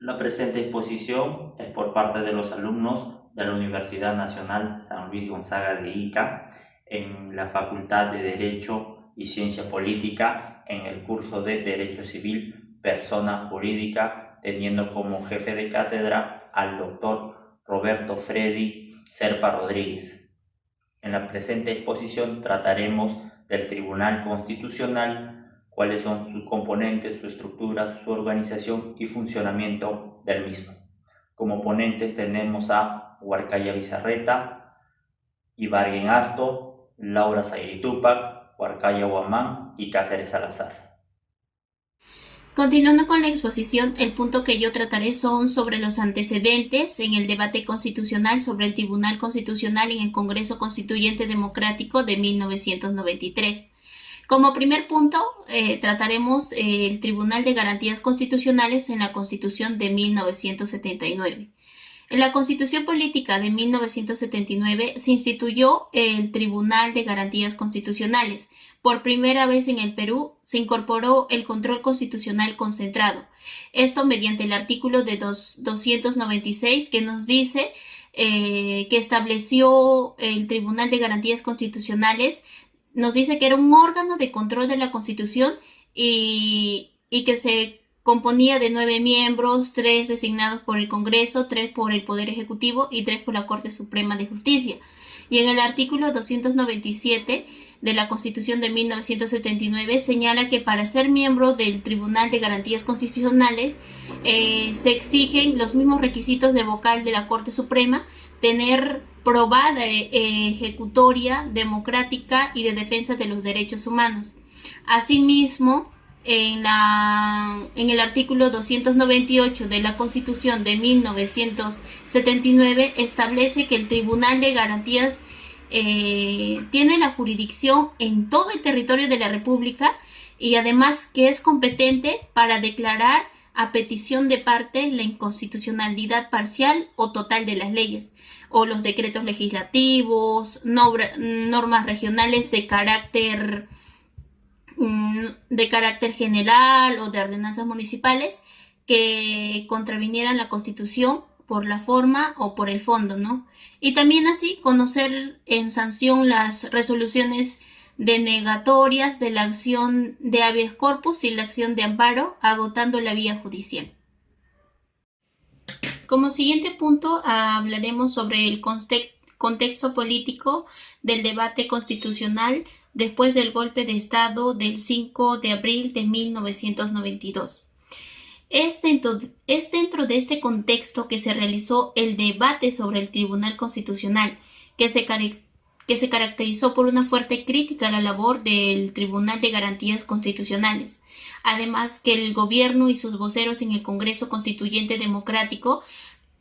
La presente exposición es por parte de los alumnos de la Universidad Nacional San Luis Gonzaga de Ica en la Facultad de Derecho y Ciencia Política en el curso de Derecho Civil, Persona Jurídica, teniendo como jefe de cátedra al doctor Roberto Freddy Serpa Rodríguez. En la presente exposición trataremos del Tribunal Constitucional, cuáles son sus componentes, su estructura, su organización y funcionamiento del mismo. Como ponentes tenemos a Huarcaya Bizarreta, Ibargüen Asto, Laura Zairi Tupac, Huarcaya Huamán y Cáceres Salazar. Continuando con la exposición, el punto que yo trataré son sobre los antecedentes en el debate constitucional sobre el Tribunal Constitucional en el Congreso Constituyente Democrático de 1993. Como primer punto, trataremos el Tribunal de Garantías Constitucionales en la Constitución de 1979. En la Constitución Política de 1979 se instituyó el Tribunal de Garantías Constitucionales. Por primera vez en el Perú se incorporó el control constitucional concentrado. Esto mediante el artículo de 296 que nos dice que estableció el Tribunal de Garantías Constitucionales. Nos dice que era un órgano de control de la Constitución y que se componía de 9 miembros, 3 designados por el Congreso, 3 por el Poder Ejecutivo y 3 por la Corte Suprema de Justicia. Y en el artículo 297 de la Constitución de 1979 señala que para ser miembro del Tribunal de Garantías Constitucionales se exigen los mismos requisitos de vocal de la Corte Suprema, tener probada ejecutoria democrática y de defensa de los derechos humanos. Asimismo, en el artículo 298 de la Constitución de 1979 establece que el Tribunal de Garantías tiene la jurisdicción en todo el territorio de la República y además que es competente para declarar a petición de parte la inconstitucionalidad parcial o total de las leyes o los decretos legislativos, normas regionales de carácter general o de ordenanzas municipales que contravinieran la Constitución por la forma o por el fondo, ¿no? Y también así conocer en sanción las resoluciones denegatorias de la acción de habeas corpus y la acción de amparo, agotando la vía judicial. Como siguiente punto hablaremos sobre el contexto político del debate constitucional después del golpe de Estado del 5 de abril de 1992. Es dentro de este contexto que se realizó el debate sobre el Tribunal Constitucional, que se caracterizó por una fuerte crítica a la labor del Tribunal de Garantías Constitucionales. Además, que el gobierno y sus voceros en el Congreso Constituyente Democrático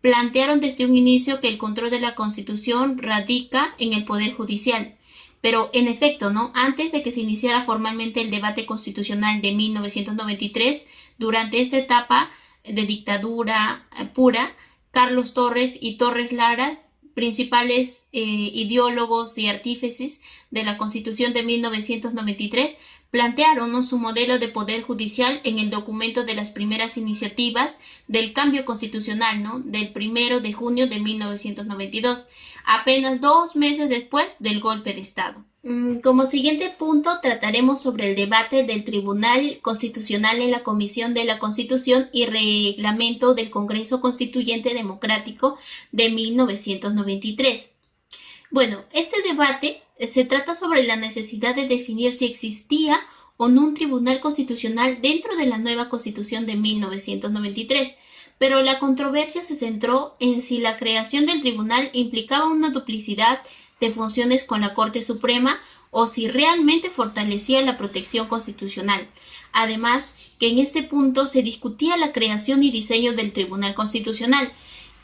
plantearon desde un inicio que el control de la Constitución radica en el Poder Judicial. Pero, en efecto, ¿no? Antes de que se iniciara formalmente el debate constitucional de 1993, durante esa etapa de dictadura pura, Carlos Torres y Torres Lara, principales ideólogos y artífices de la Constitución de 1993, plantearon, ¿no?, su modelo de poder judicial en el documento de las primeras iniciativas del cambio constitucional, ¿no?, del 1 de junio de 1992, apenas 2 meses después del golpe de Estado. Como siguiente punto trataremos sobre el debate del Tribunal Constitucional en la Comisión de la Constitución y Reglamento del Congreso Constituyente Democrático de 1993. Bueno, este debate se trata sobre la necesidad de definir si existía o no un tribunal constitucional dentro de la nueva Constitución de 1993, pero la controversia se centró en si la creación del tribunal implicaba una duplicidad de funciones con la Corte Suprema o si realmente fortalecía la protección constitucional. Además, que en este punto se discutía la creación y diseño del Tribunal Constitucional,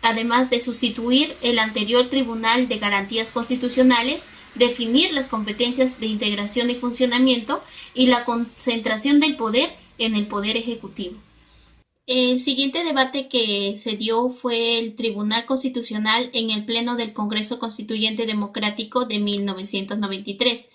además de sustituir el anterior Tribunal de Garantías Constitucionales, definir las competencias de integración y funcionamiento y la concentración del poder en el Poder Ejecutivo. El siguiente debate que se dio fue el Tribunal Constitucional en el Pleno del Congreso Constituyente Democrático de 1993.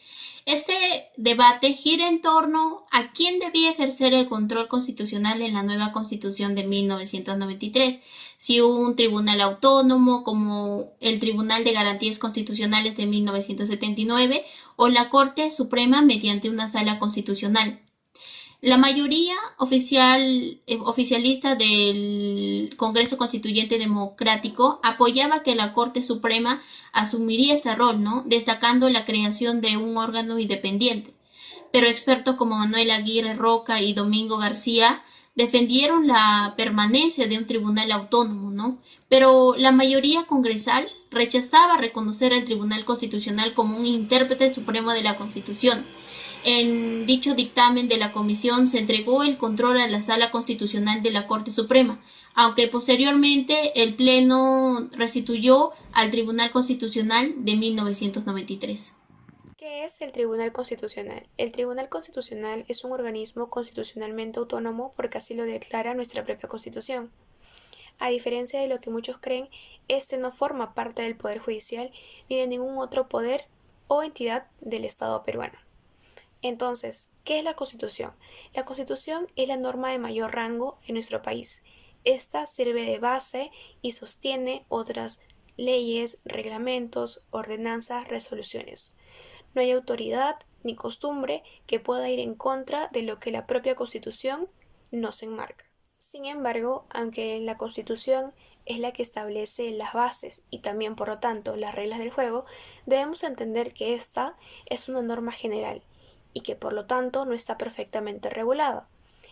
Este debate gira en torno a quién debía ejercer el control constitucional en la nueva Constitución de 1993, si un tribunal autónomo como el Tribunal de Garantías Constitucionales de 1979 o la Corte Suprema mediante una sala constitucional. La mayoría oficialista del Congreso Constituyente Democrático apoyaba que la Corte Suprema asumiría este rol, ¿no? Destacando la creación de un órgano independiente. Pero expertos como Manuel Aguirre Roca y Domingo García defendieron la permanencia de un tribunal autónomo, ¿no? Pero la mayoría congresal rechazaba reconocer al Tribunal Constitucional como un intérprete supremo de la Constitución. En dicho dictamen de la Comisión se entregó el control a la Sala Constitucional de la Corte Suprema, aunque posteriormente el Pleno restituyó al Tribunal Constitucional de 1993. ¿Qué es el Tribunal Constitucional? El Tribunal Constitucional es un organismo constitucionalmente autónomo porque así lo declara nuestra propia Constitución. A diferencia de lo que muchos creen, este no forma parte del Poder Judicial ni de ningún otro poder o entidad del Estado peruano. Entonces, ¿qué es la Constitución? La Constitución es la norma de mayor rango en nuestro país. Esta sirve de base y sostiene otras leyes, reglamentos, ordenanzas, resoluciones. No hay autoridad ni costumbre que pueda ir en contra de lo que la propia Constitución nos enmarca. Sin embargo, aunque la Constitución es la que establece las bases y también, por lo tanto, las reglas del juego, debemos entender que esta es una norma general y que, por lo tanto, no está perfectamente regulada.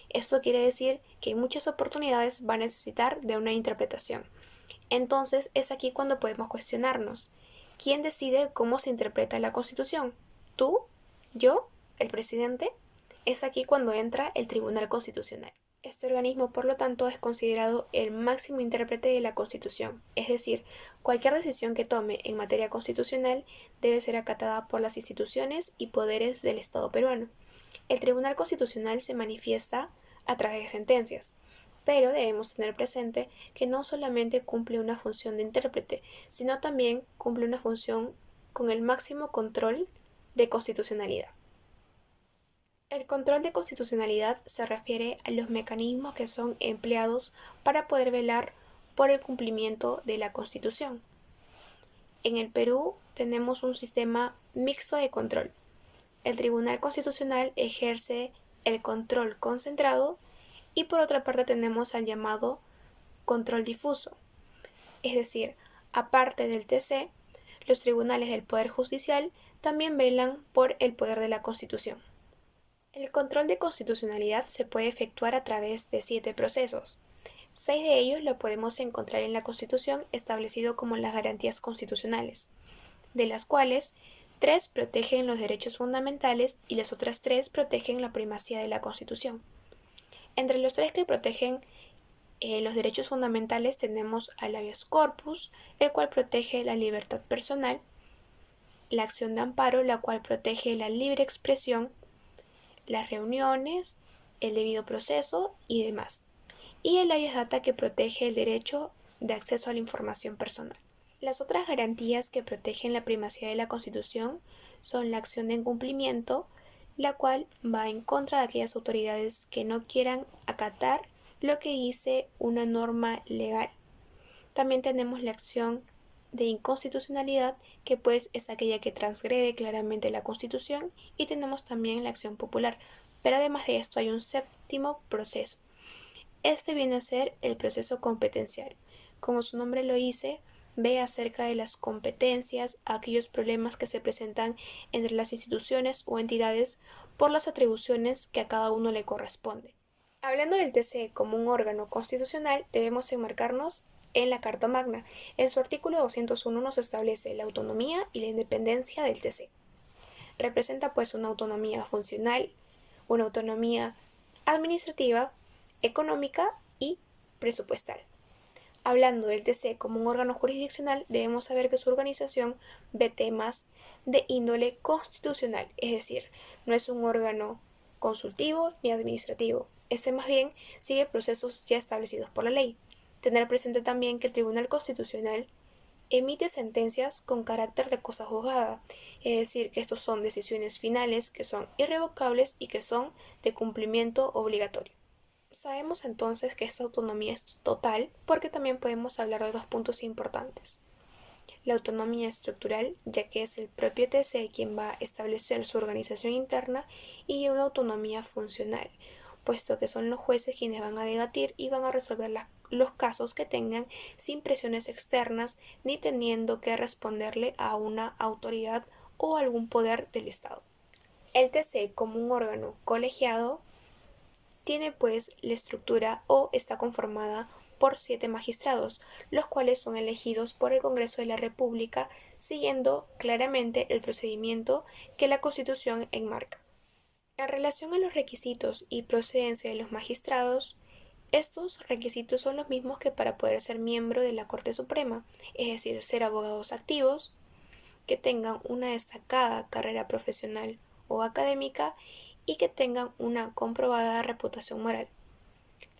Esto quiere decir que en muchas oportunidades va a necesitar de una interpretación. Entonces, es aquí cuando podemos cuestionarnos: ¿quién decide cómo se interpreta la Constitución? ¿Tú? ¿Yo? ¿El presidente? Es aquí cuando entra el Tribunal Constitucional. Este organismo, por lo tanto, es considerado el máximo intérprete de la Constitución, es decir, cualquier decisión que tome en materia constitucional debe ser acatada por las instituciones y poderes del Estado peruano. El Tribunal Constitucional se manifiesta a través de sentencias, pero debemos tener presente que no solamente cumple una función de intérprete, sino también cumple una función con el máximo control de constitucionalidad. El control de constitucionalidad se refiere a los mecanismos que son empleados para poder velar por el cumplimiento de la Constitución. En el Perú tenemos un sistema mixto de control. El Tribunal Constitucional ejerce el control concentrado y por otra parte tenemos al llamado control difuso. Es decir, aparte del TC, los tribunales del Poder Judicial también velan por el poder de la Constitución. El control de constitucionalidad se puede efectuar a través de 7 procesos. 6 de ellos lo podemos encontrar en la Constitución, establecido como las garantías constitucionales, de las cuales 3 protegen los derechos fundamentales y las otras 3 protegen la primacía de la Constitución. Entre los 3 que protegen los derechos fundamentales tenemos al habeas corpus, el cual protege la libertad personal, la acción de amparo, la cual protege la libre expresión, las reuniones, el debido proceso y demás. Y el habeas data, que protege el derecho de acceso a la información personal. Las otras garantías que protegen la primacía de la Constitución son la acción de incumplimiento, la cual va en contra de aquellas autoridades que no quieran acatar lo que dice una norma legal. También tenemos la acción de inconstitucionalidad, que pues es aquella que transgrede claramente la Constitución, y tenemos también la acción popular. Pero además de esto hay un 7º proceso. Este viene a ser el proceso competencial. Como su nombre lo dice, ve acerca de las competencias, aquellos problemas que se presentan entre las instituciones o entidades por las atribuciones que a cada uno le corresponde. Hablando del TC como un órgano constitucional, debemos enmarcarnos en la Carta Magna. En su artículo 201 nos establece la autonomía y la independencia del TC. Representa pues una autonomía funcional, una autonomía administrativa, económica y presupuestal. Hablando del TC como un órgano jurisdiccional, debemos saber que su organización ve temas de índole constitucional, es decir, no es un órgano consultivo ni administrativo. Este más bien sigue procesos ya establecidos por la ley. Tener presente también que el Tribunal Constitucional emite sentencias con carácter de cosa juzgada, es decir, que estos son decisiones finales que son irrevocables y que son de cumplimiento obligatorio. Sabemos entonces que esta autonomía es total porque también podemos hablar de dos puntos importantes. La autonomía estructural, ya que es el propio TC quien va a establecer su organización interna, y una autonomía funcional, puesto que son los jueces quienes van a debatir y van a resolver los casos que tengan sin presiones externas ni teniendo que responderle a una autoridad o algún poder del Estado. El TC, como un órgano colegiado, tiene pues la estructura o está conformada por 7 magistrados, los cuales son elegidos por el Congreso de la República siguiendo claramente el procedimiento que la Constitución enmarca. En relación a los requisitos y procedencia de los magistrados, estos requisitos son los mismos que para poder ser miembro de la Corte Suprema, es decir, ser abogados activos, que tengan una destacada carrera profesional o académica y que tengan una comprobada reputación moral.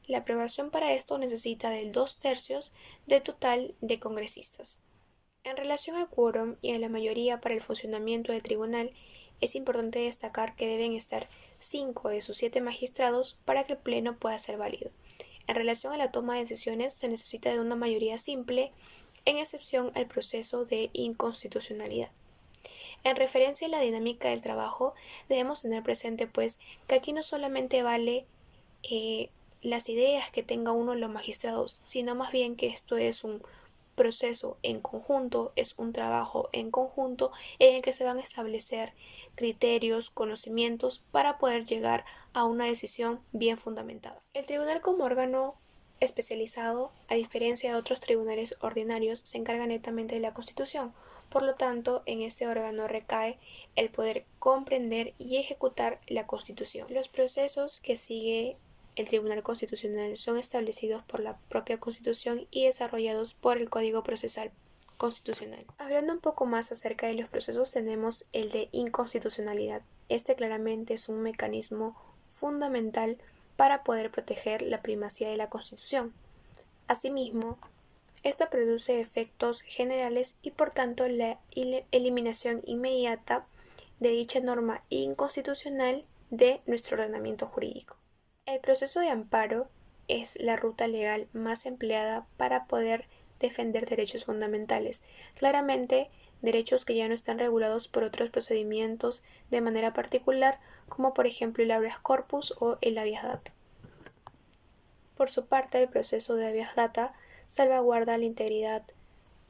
La aprobación para esto necesita del 2/3 del total de congresistas. En relación al quórum y a la mayoría para el funcionamiento del tribunal, es importante destacar que deben estar 5 de sus 7 magistrados para que el pleno pueda ser válido. En relación a la toma de decisiones, se necesita de una mayoría simple, en excepción al proceso de inconstitucionalidad. En referencia a la dinámica del trabajo, debemos tener presente pues que aquí no solamente vale las ideas que tenga uno de los magistrados, sino más bien que esto es un proceso en conjunto, es un trabajo en conjunto en el que se van a establecer criterios, conocimientos para poder llegar a una decisión bien fundamentada. El tribunal como órgano especializado, a diferencia de otros tribunales ordinarios, se encarga netamente de la Constitución. Por lo tanto, en este órgano recae el poder comprender y ejecutar la Constitución. Los procesos que sigue el Tribunal Constitucional son establecidos por la propia Constitución y desarrollados por el Código Procesal Constitucional. Hablando un poco más acerca de los procesos, tenemos el de inconstitucionalidad. Este claramente es un mecanismo fundamental para poder proteger la primacía de la Constitución. Asimismo, esta produce efectos generales y por tanto la eliminación inmediata de dicha norma inconstitucional de nuestro ordenamiento jurídico. El proceso de amparo es la ruta legal más empleada para poder defender derechos fundamentales, claramente derechos que ya no están regulados por otros procedimientos de manera particular, como por ejemplo el habeas corpus o el habeas data. Por su parte, el proceso de habeas data salvaguarda la integridad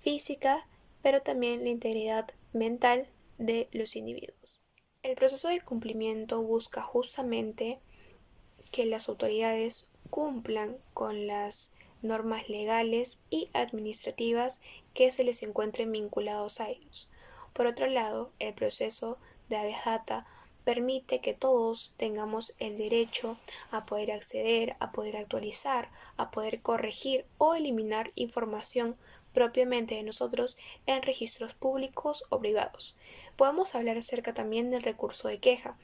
física, pero también la integridad mental de los individuos. El proceso de cumplimiento busca justamente que las autoridades cumplan con las normas legales y administrativas que se les encuentren vinculados a ellos. Por otro lado, el proceso de habeas data permite que todos tengamos el derecho a poder acceder, a poder actualizar, a poder corregir o eliminar información propiamente de nosotros en registros públicos o privados. Podemos hablar acerca también del recurso de queja.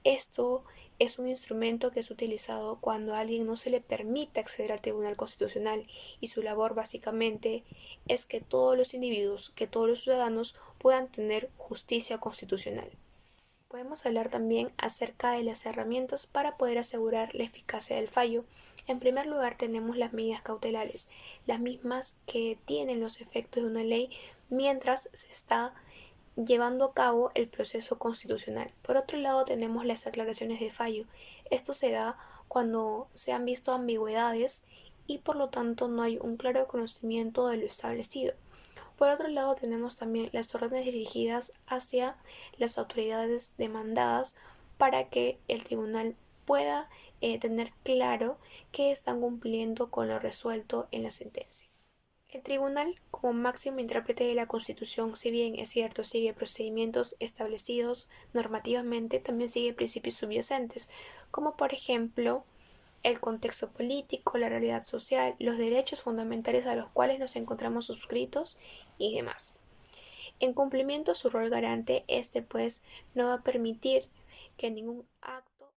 Esto es un instrumento que es utilizado cuando a alguien no se le permite acceder al Tribunal Constitucional y su labor básicamente es que todos los individuos, que todos los ciudadanos puedan tener justicia constitucional. Podemos hablar también acerca de las herramientas para poder asegurar la eficacia del fallo. En primer lugar tenemos las medidas cautelares, las mismas que tienen los efectos de una ley mientras se está llevando a cabo el proceso constitucional. Por otro lado tenemos las aclaraciones de fallo. Esto se da cuando se han visto ambigüedades y por lo tanto no hay un claro conocimiento de lo establecido. Por otro lado tenemos también las órdenes dirigidas hacia las autoridades demandadas para que el tribunal pueda tener claro que están cumpliendo con lo resuelto en la sentencia. El tribunal, como máximo intérprete de la Constitución, si bien es cierto sigue procedimientos establecidos normativamente, también sigue principios subyacentes, como por ejemplo el contexto político, la realidad social, los derechos fundamentales a los cuales nos encontramos suscritos y demás. En cumplimiento a su rol garante, pues no va a permitir que ningún acto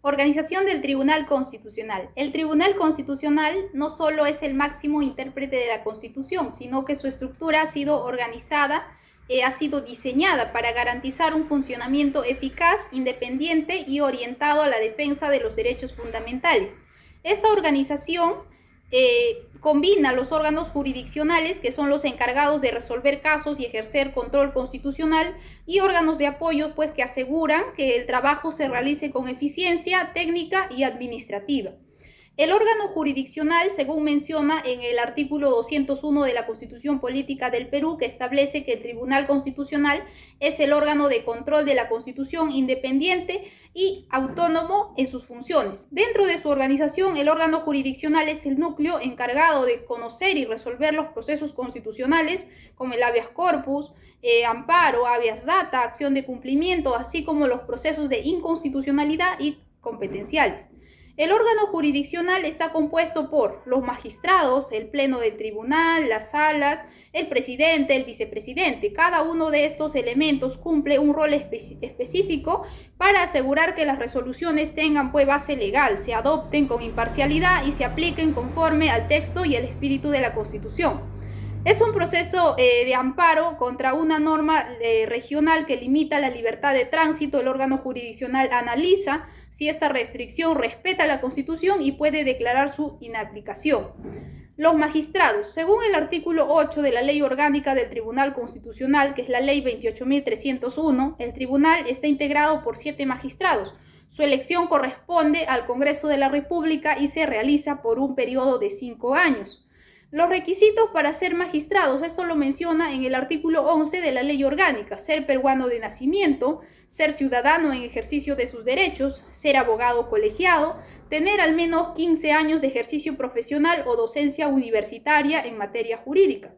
Organización del Tribunal Constitucional. El Tribunal Constitucional no solo es el máximo intérprete de la Constitución, sino que su estructura ha sido organizada, ha sido diseñada para garantizar un funcionamiento eficaz, independiente y orientado a la defensa de los derechos fundamentales. Esta organización combina los órganos jurisdiccionales, que son los encargados de resolver casos y ejercer control constitucional, y órganos de apoyo, pues, que aseguran que el trabajo se realice con eficiencia técnica y administrativa. El órgano jurisdiccional, según menciona en el artículo 201 de la Constitución Política del Perú, que establece que el Tribunal Constitucional es el órgano de control de la Constitución, independiente y autónomo en sus funciones. Dentro de su organización, el órgano jurisdiccional es el núcleo encargado de conocer y resolver los procesos constitucionales, como el habeas corpus, amparo, habeas data, acción de cumplimiento, así como los procesos de inconstitucionalidad y competenciales. El órgano jurisdiccional está compuesto por los magistrados, el pleno del tribunal, las salas, el presidente, el vicepresidente. Cada uno de estos elementos cumple un rol específico para asegurar que las resoluciones tengan, pues, base legal, se adopten con imparcialidad y se apliquen conforme al texto y el espíritu de la Constitución. Es un proceso de amparo contra una norma regional que limita la libertad de tránsito. El órgano jurisdiccional analiza si esta restricción respeta la Constitución y puede declarar su inaplicación. Los magistrados. Según el artículo 8 de la Ley Orgánica del Tribunal Constitucional, que es la Ley 28.301, el tribunal está integrado por 7 magistrados. Su elección corresponde al Congreso de la República y se realiza por un periodo de 5 años. Los requisitos para ser magistrados, esto lo menciona en el artículo 11 de la Ley Orgánica: ser peruano de nacimiento, ser ciudadano en ejercicio de sus derechos, ser abogado colegiado, tener al menos 15 años de ejercicio profesional o docencia universitaria en materia jurídica.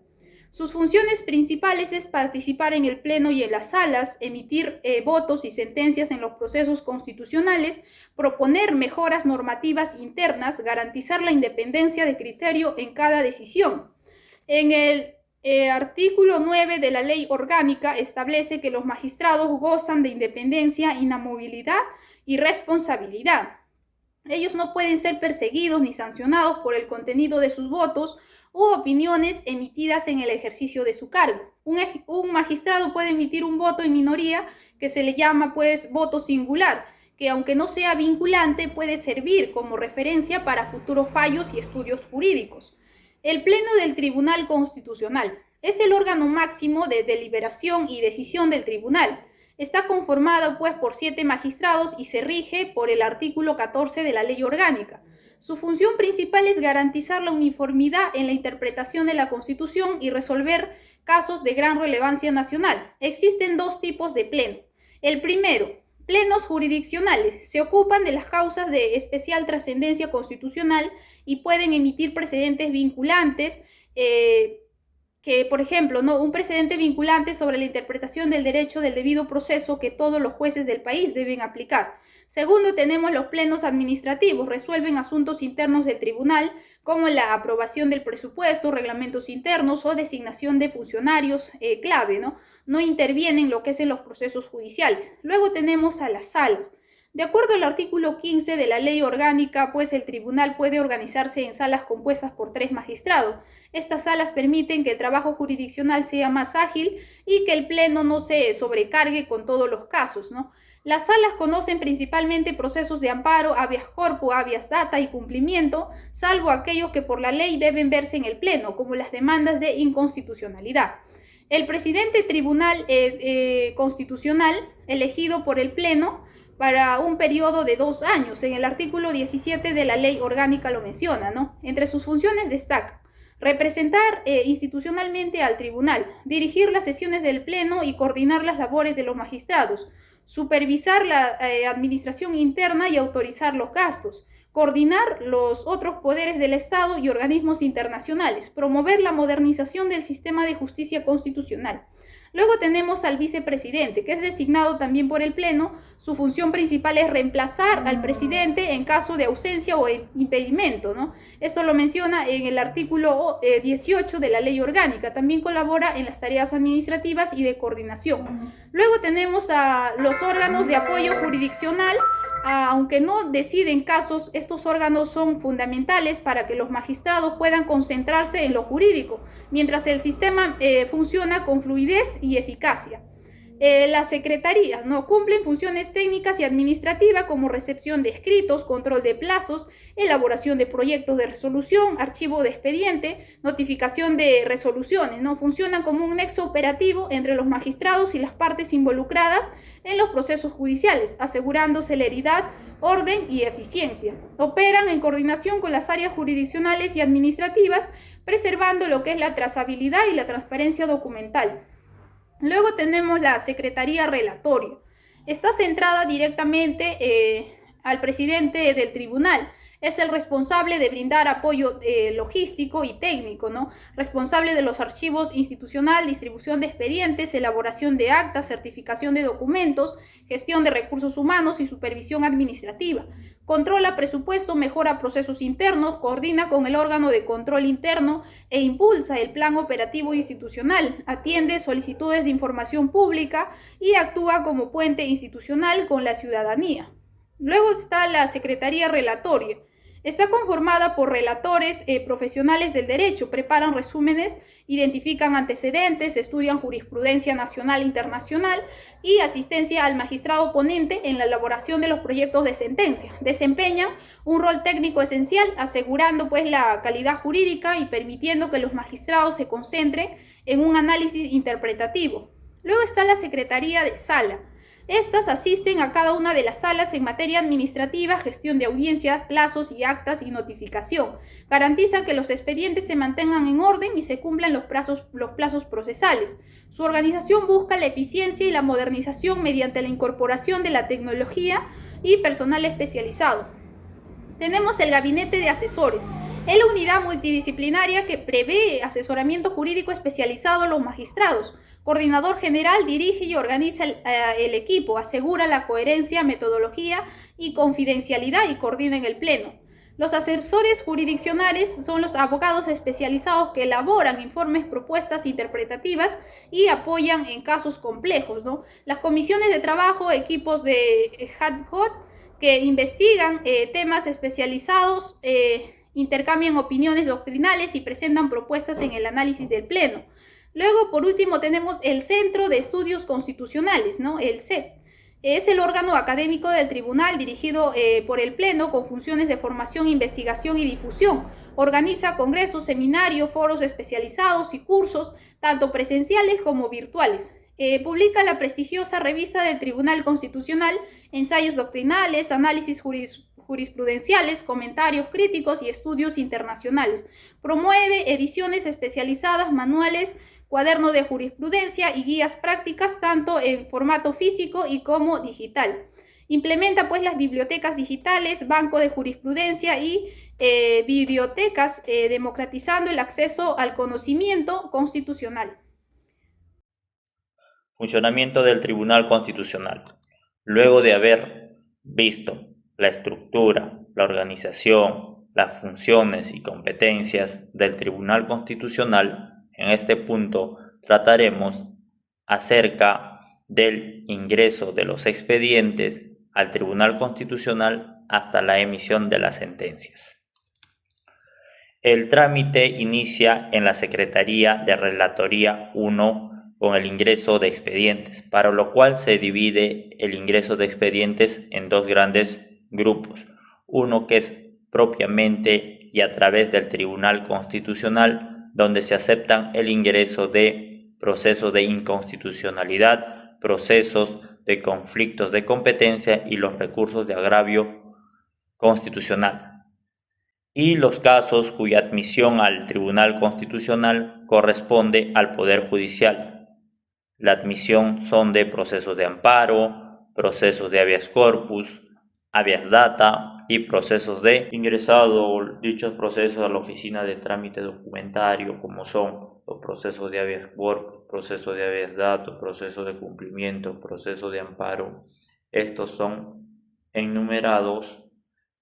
Sus funciones principales es participar en el pleno y en las salas, emitir votos y sentencias en los procesos constitucionales, proponer mejoras normativas internas, garantizar la independencia de criterio en cada decisión. En el artículo 9 de la Ley Orgánica establece que los magistrados gozan de independencia, inamovilidad y responsabilidad. Ellos no pueden ser perseguidos ni sancionados por el contenido de sus votos u opiniones emitidas en el ejercicio de su cargo. Un magistrado puede emitir un voto en minoría que se le llama, pues, voto singular, que aunque no sea vinculante puede servir como referencia para futuros fallos y estudios jurídicos. El Pleno del Tribunal Constitucional es el órgano máximo de deliberación y decisión del tribunal. Está conformado, pues, por 7 magistrados y se rige por el artículo 14 de la Ley Orgánica. Su función principal es garantizar la uniformidad en la interpretación de la Constitución y resolver casos de gran relevancia nacional. Existen 2 tipos de pleno. El primero, plenos jurisdiccionales. Se ocupan de las causas de especial trascendencia constitucional y pueden emitir precedentes vinculantes, por ejemplo, un precedente vinculante sobre la interpretación del derecho del debido proceso que todos los jueces del país deben aplicar. Segundo, tenemos los plenos administrativos. Resuelven asuntos internos del tribunal, como la aprobación del presupuesto, reglamentos internos o designación de funcionarios clave, No intervienen en lo que es en los procesos judiciales. Luego tenemos a las salas. De acuerdo al artículo 15 de la Ley Orgánica, pues, el tribunal puede organizarse en salas compuestas por 3 magistrados. Estas salas permiten que el trabajo jurisdiccional sea más ágil y que el pleno no se sobrecargue con todos los casos, Las salas conocen principalmente procesos de amparo, habeas corpus, habeas data y cumplimiento, salvo aquellos que por la ley deben verse en el pleno, como las demandas de inconstitucionalidad. El presidente tribunal constitucional, elegido por el pleno para un periodo de 2 años, en el artículo 17 de la Ley Orgánica lo menciona, Entre sus funciones destaca representar institucionalmente al tribunal, dirigir las sesiones del pleno y coordinar las labores de los magistrados, supervisar la administración interna y autorizar los gastos, coordinar los otros poderes del Estado y organismos internacionales, promover la modernización del sistema de justicia constitucional. Luego tenemos al vicepresidente, que es designado también por el Pleno. Su función principal es reemplazar al presidente en caso de ausencia o impedimento, Esto lo menciona en el artículo 18 de la Ley Orgánica. También colabora en las tareas administrativas y de coordinación. Luego tenemos a los órganos de apoyo jurisdiccional Aunque no deciden casos, estos órganos son fundamentales para que los magistrados puedan concentrarse en lo jurídico, mientras el sistema funciona con fluidez y eficacia. Las secretarías no cumplen funciones técnicas y administrativas como recepción de escritos, control de plazos, elaboración de proyectos de resolución, archivo de expediente, notificación de resoluciones, no funcionan como un nexo operativo entre los magistrados y las partes involucradas en los procesos judiciales, asegurando celeridad, orden y eficiencia. Operan en coordinación con las áreas jurisdiccionales y administrativas, preservando lo que es la trazabilidad y la transparencia documental. Luego tenemos la Secretaría Relatoria. Está centrada directamente al presidente del tribunal. Es el responsable de brindar apoyo logístico y técnico, ¿no? Responsable de los archivos institucional, distribución de expedientes, elaboración de actas, certificación de documentos, gestión de recursos humanos y supervisión administrativa. Controla presupuesto, mejora procesos internos, coordina con el órgano de control interno e impulsa el plan operativo institucional, atiende solicitudes de información pública y actúa como puente institucional con la ciudadanía. Luego está la Secretaría Relatoria. Está conformada por relatores profesionales del derecho, preparan resúmenes, identifican antecedentes, estudian jurisprudencia nacional e internacional y asistencia al magistrado ponente en la elaboración de los proyectos de sentencia. Desempeñan un rol técnico esencial, asegurando pues la calidad jurídica y permitiendo que los magistrados se concentren en un análisis interpretativo. Luego está la Secretaría de Sala. Estas asisten a cada una de las salas en materia administrativa, gestión de audiencias, plazos y actas y notificación. Garantizan que los expedientes se mantengan en orden y se cumplan los plazos procesales. Su organización busca la eficiencia y la modernización mediante la incorporación de la tecnología y personal especializado. Tenemos el Gabinete de Asesores. Es la unidad multidisciplinaria que prevé asesoramiento jurídico especializado a los magistrados. Coordinador general dirige y organiza el equipo, asegura la coherencia, metodología y confidencialidad y coordina en el pleno. Los asesores jurisdiccionales son los abogados especializados que elaboran informes, propuestas interpretativas y apoyan en casos complejos, ¿no? Las comisiones de trabajo, equipos de ad hoc que investigan temas especializados, intercambian opiniones doctrinales y presentan propuestas en el análisis del pleno. Luego, por último, tenemos el Centro de Estudios Constitucionales, ¿no? El CEP. Es el órgano académico del tribunal dirigido por el Pleno con funciones de formación, investigación y difusión. Organiza congresos, seminarios, foros especializados y cursos, tanto presenciales como virtuales. Publica la prestigiosa revista del Tribunal Constitucional, ensayos doctrinales, análisis jurisprudenciales, comentarios críticos y estudios internacionales. Promueve ediciones especializadas, manuales, cuadernos de jurisprudencia y guías prácticas tanto en formato físico y como digital. Implementa pues las bibliotecas digitales, banco de jurisprudencia y bibliotecas, democratizando el acceso al conocimiento constitucional. Funcionamiento del Tribunal Constitucional. Luego de haber visto la estructura, la organización, las funciones y competencias del Tribunal Constitucional, en este punto trataremos acerca del ingreso de los expedientes al Tribunal Constitucional hasta la emisión de las sentencias. El trámite inicia en la Secretaría de Relatoría 1 con el ingreso de expedientes, para lo cual se divide el ingreso de expedientes en dos grandes grupos. Uno que es propiamente y a través del Tribunal Constitucional, donde se aceptan el ingreso de procesos de inconstitucionalidad, procesos de conflictos de competencia y los recursos de agravio constitucional. Y los casos cuya admisión al Tribunal Constitucional corresponde al Poder Judicial. La admisión son de procesos de amparo, procesos de habeas corpus, habeas data y procesos de ingresado dichos procesos a la oficina de trámite documentario, como son los procesos de habeas corpus, procesos de habeas data, procesos de cumplimiento, procesos de amparo. Estos son enumerados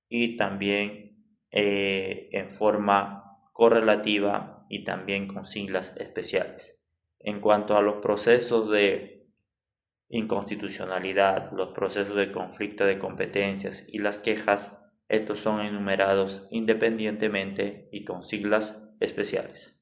y también en forma correlativa y también con siglas especiales. En cuanto a los procesos de inconstitucionalidad, los procesos de conflicto de competencias y las quejas, estos son enumerados independientemente y con siglas especiales.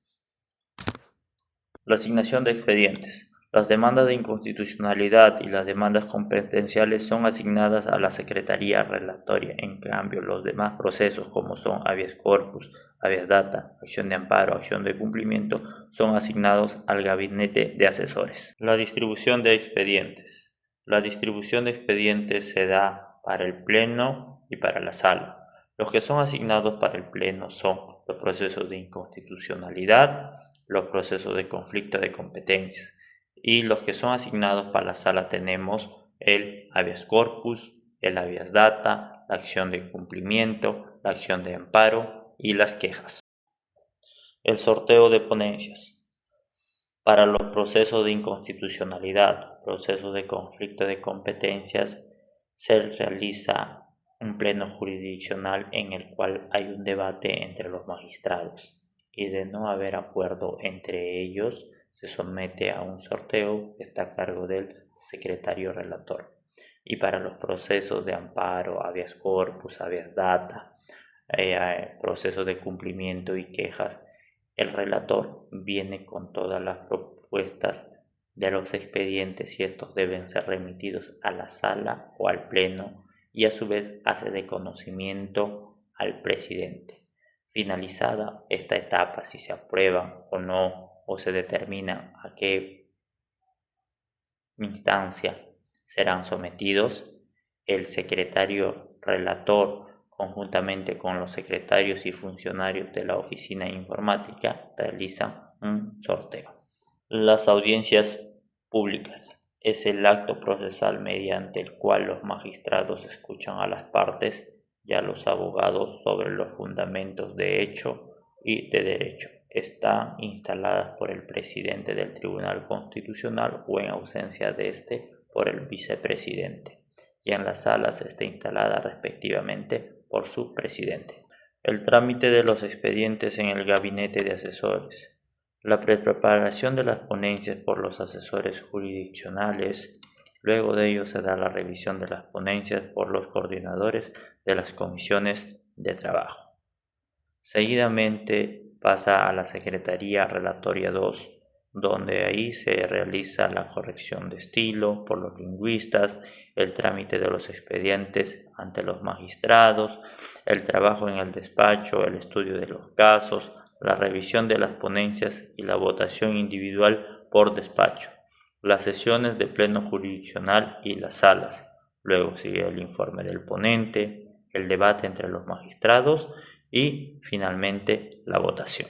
La asignación de expedientes. Las demandas de inconstitucionalidad y las demandas competenciales son asignadas a la Secretaría Relatoria. En cambio, los demás procesos, como son habeas corpus, habeas data, acción de amparo, acción de cumplimiento, son asignados al Gabinete de Asesores. La distribución de expedientes. La distribución de expedientes se da para el Pleno y para la Sala. Los que son asignados para el Pleno son los procesos de inconstitucionalidad, los procesos de conflicto de competencias, y los que son asignados para la Sala tenemos el habeas corpus, el habeas data, la acción de cumplimiento, la acción de amparo y las quejas. El sorteo de ponencias. Para los procesos de inconstitucionalidad, procesos de conflicto de competencias, se realiza un pleno jurisdiccional en el cual hay un debate entre los magistrados, y de no haber acuerdo entre ellos, se somete a un sorteo que está a cargo del secretario relator. Y para los procesos de amparo, habeas corpus, habeas data, procesos de cumplimiento y quejas, el relator viene con todas las propuestas de los expedientes y estos deben ser remitidos a la sala o al pleno, y a su vez hace de conocimiento al presidente. Finalizada esta etapa, si se aprueban o no, o se determina a qué instancia serán sometidos, el secretario relator, conjuntamente con los secretarios y funcionarios de la oficina informática, realizan un sorteo. Las audiencias públicas es el acto procesal mediante el cual los magistrados escuchan a las partes y a los abogados sobre los fundamentos de hecho y de derecho. Están instaladas por el presidente del Tribunal Constitucional o, en ausencia de este, por el vicepresidente, y en las salas está instalada respectivamente por su presidente. El trámite de los expedientes en el Gabinete de Asesores. La preparación de las ponencias por los asesores jurisdiccionales. Luego de ello se da la revisión de las ponencias por los coordinadores de las comisiones de trabajo. Seguidamente pasa a la Secretaría Relatoria 2, donde ahí se realiza la corrección de estilo por los lingüistas, el trámite de los expedientes ante los magistrados, el trabajo en el despacho, el estudio de los casos, la revisión de las ponencias y la votación individual por despacho, las sesiones de pleno jurisdiccional y las salas. Luego sigue el informe del ponente, el debate entre los magistrados y finalmente la votación,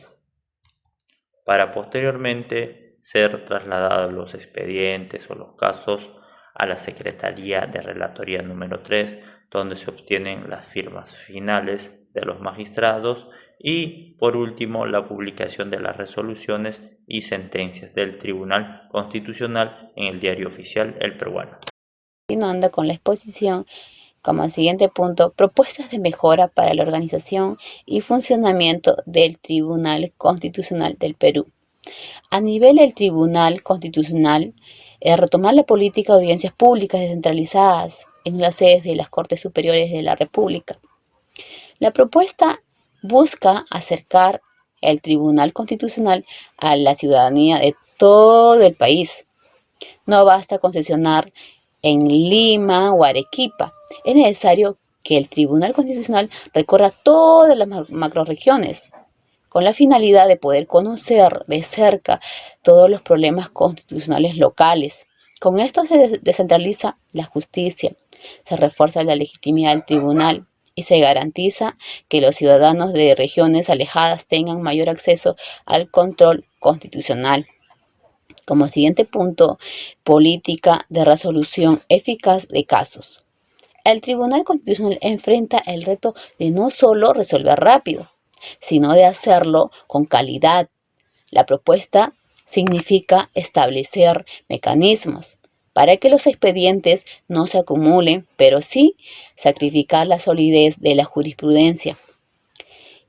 para posteriormente ser trasladados los expedientes o los casos a la Secretaría de Relatoría número 3, donde se obtienen las firmas finales de los magistrados y, por último, la publicación de las resoluciones y sentencias del Tribunal Constitucional en el Diario Oficial El Peruano. Continuando con la exposición, como siguiente punto, propuestas de mejora para la organización y funcionamiento del Tribunal Constitucional del Perú. A nivel del Tribunal Constitucional, retomar la política de audiencias públicas descentralizadas en las sedes de las Cortes Superiores de la República. La propuesta busca acercar el Tribunal Constitucional a la ciudadanía de todo el país. No basta con sesionar en Lima o Arequipa. Es necesario que el Tribunal Constitucional recorra todas las macrorregiones con la finalidad de poder conocer de cerca todos los problemas constitucionales locales. Con esto se descentraliza la justicia, se refuerza la legitimidad del tribunal y se garantiza que los ciudadanos de regiones alejadas tengan mayor acceso al control constitucional. Como siguiente punto, política de resolución eficaz de casos. El Tribunal Constitucional enfrenta el reto de no solo resolver rápido, sino de hacerlo con calidad. La propuesta significa establecer mecanismos para que los expedientes no se acumulen, pero sí sacrificar la solidez de la jurisprudencia.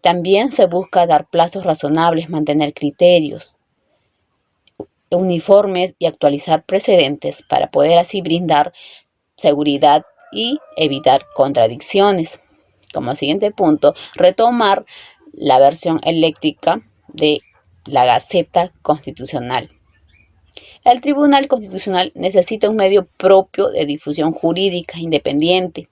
También se busca dar plazos razonables, mantener criterios, uniformes y actualizar precedentes para poder así brindar seguridad y evitar contradicciones. Como siguiente punto, retomar la versión eléctrica de la Gaceta Constitucional. El Tribunal Constitucional necesita un medio propio de difusión jurídica independiente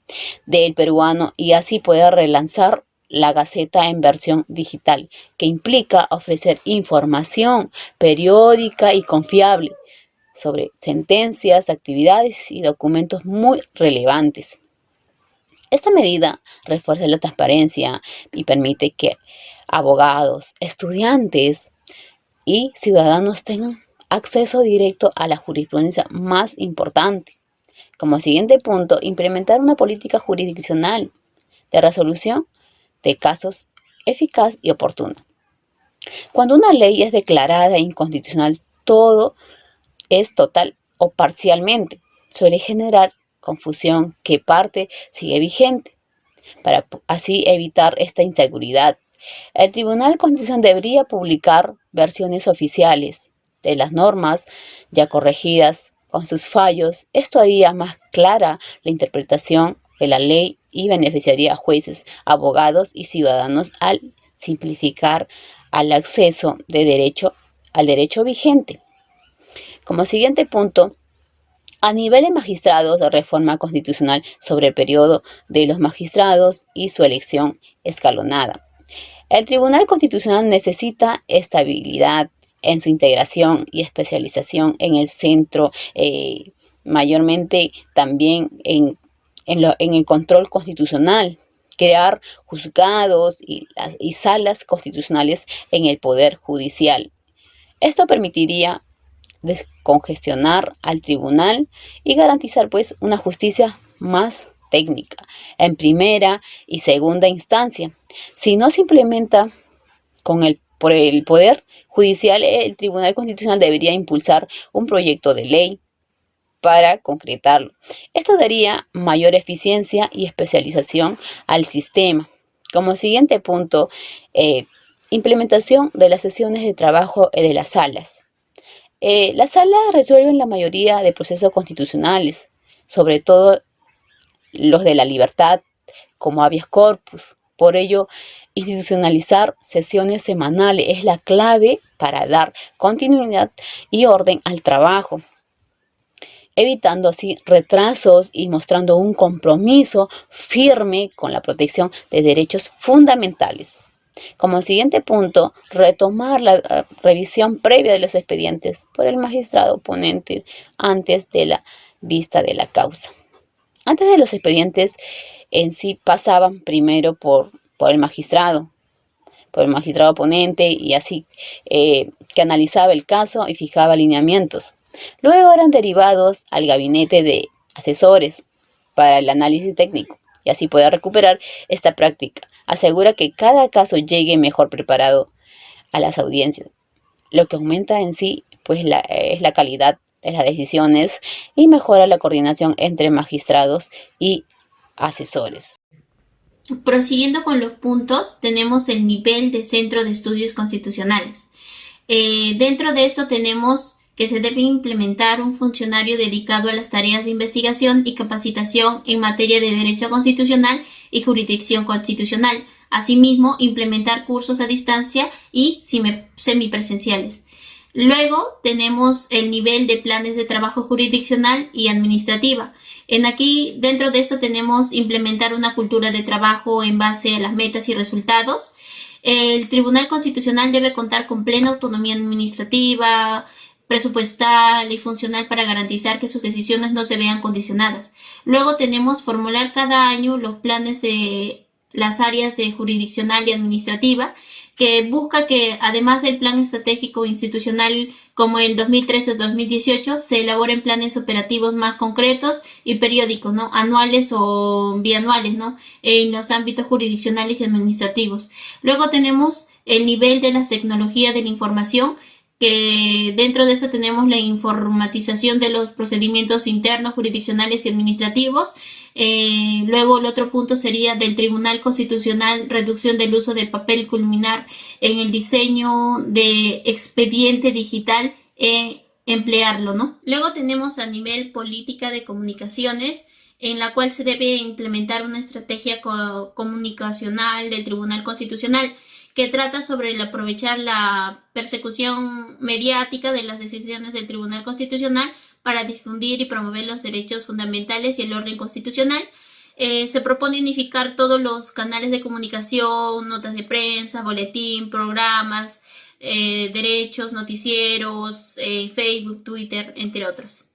del peruano y así poder relanzar la Gaceta en versión digital, que implica ofrecer información periódica y confiable sobre sentencias, actividades y documentos muy relevantes. Esta medida refuerza la transparencia y permite que abogados, estudiantes y ciudadanos tengan acceso directo a la jurisprudencia más importante. Como siguiente punto, implementar una política jurisdiccional de resolución de casos eficaz y oportuna. Cuando una ley es declarada inconstitucional, todo es total o parcialmente. Suele generar confusión qué parte sigue vigente, para así evitar esta inseguridad. El Tribunal Constitucional debería publicar versiones oficiales de las normas ya corregidas con sus fallos. Esto haría más clara la interpretación de la ley y beneficiaría a jueces, abogados y ciudadanos al simplificar el acceso al derecho vigente. Como siguiente punto, a nivel de magistrados, de reforma constitucional sobre el periodo de los magistrados y su elección escalonada. El Tribunal Constitucional necesita estabilidad en su integración y especialización en el centro, mayormente también en el control constitucional, crear juzgados y salas constitucionales en el Poder Judicial. Esto permitiría descongestionar al tribunal y garantizar pues una justicia más técnica en primera y segunda instancia. Si no se implementa por el Poder Judicial, el Tribunal Constitucional debería impulsar un proyecto de ley para concretarlo. Esto daría mayor eficiencia y especialización al sistema. Como siguiente punto, implementación de las sesiones de trabajo de las salas. Las salas resuelven la mayoría de procesos constitucionales, sobre todo los de la libertad, como habeas corpus. Por ello, institucionalizar sesiones semanales es la clave para dar continuidad y orden al trabajo, evitando así retrasos y mostrando un compromiso firme con la protección de derechos fundamentales. Como siguiente punto, retomar la revisión previa de los expedientes por el magistrado ponente antes de la vista de la causa. Antes de los expedientes en sí pasaban primero por el magistrado ponente y así que analizaba el caso y fijaba lineamientos. Luego eran derivados al gabinete de asesores para el análisis técnico y así poder recuperar esta práctica. Asegura que cada caso llegue mejor preparado a las audiencias, lo que aumenta en sí pues es la calidad de las decisiones y mejora la coordinación entre magistrados y asesores. Prosiguiendo con los puntos, tenemos el nivel de Centro de Estudios Constitucionales. Dentro de esto tenemos que se debe implementar un funcionario dedicado a las tareas de investigación y capacitación en materia de derecho constitucional y jurisdicción constitucional. Asimismo, implementar cursos a distancia y semipresenciales. Luego tenemos el nivel de planes de trabajo jurisdiccional y administrativa. Dentro de esto tenemos implementar una cultura de trabajo en base a las metas y resultados. El Tribunal Constitucional debe contar con plena autonomía administrativa, presupuestal y funcional para garantizar que sus decisiones no se vean condicionadas. Luego tenemos formular cada año los planes de las áreas de jurisdiccional y administrativa, que busca que además del plan estratégico institucional como el 2013-2018 se elaboren planes operativos más concretos y periódicos, ¿no? Anuales o bianuales, ¿no? En los ámbitos jurisdiccionales y administrativos. Luego tenemos el nivel de las tecnologías de la información, que dentro de eso tenemos la informatización de los procedimientos internos, jurisdiccionales y administrativos. Luego el otro punto sería del Tribunal Constitucional, reducción del uso de papel, culminar en el diseño de expediente digital emplearlo, ¿no? Luego tenemos a nivel política de comunicaciones, en la cual se debe implementar una estrategia comunicacional del Tribunal Constitucional que trata sobre el aprovechar la persecución mediática de las decisiones del Tribunal Constitucional para difundir y promover los derechos fundamentales y el orden constitucional. Se propone unificar todos los canales de comunicación, notas de prensa, boletín, programas, derechos, noticieros, Facebook, Twitter, entre otros.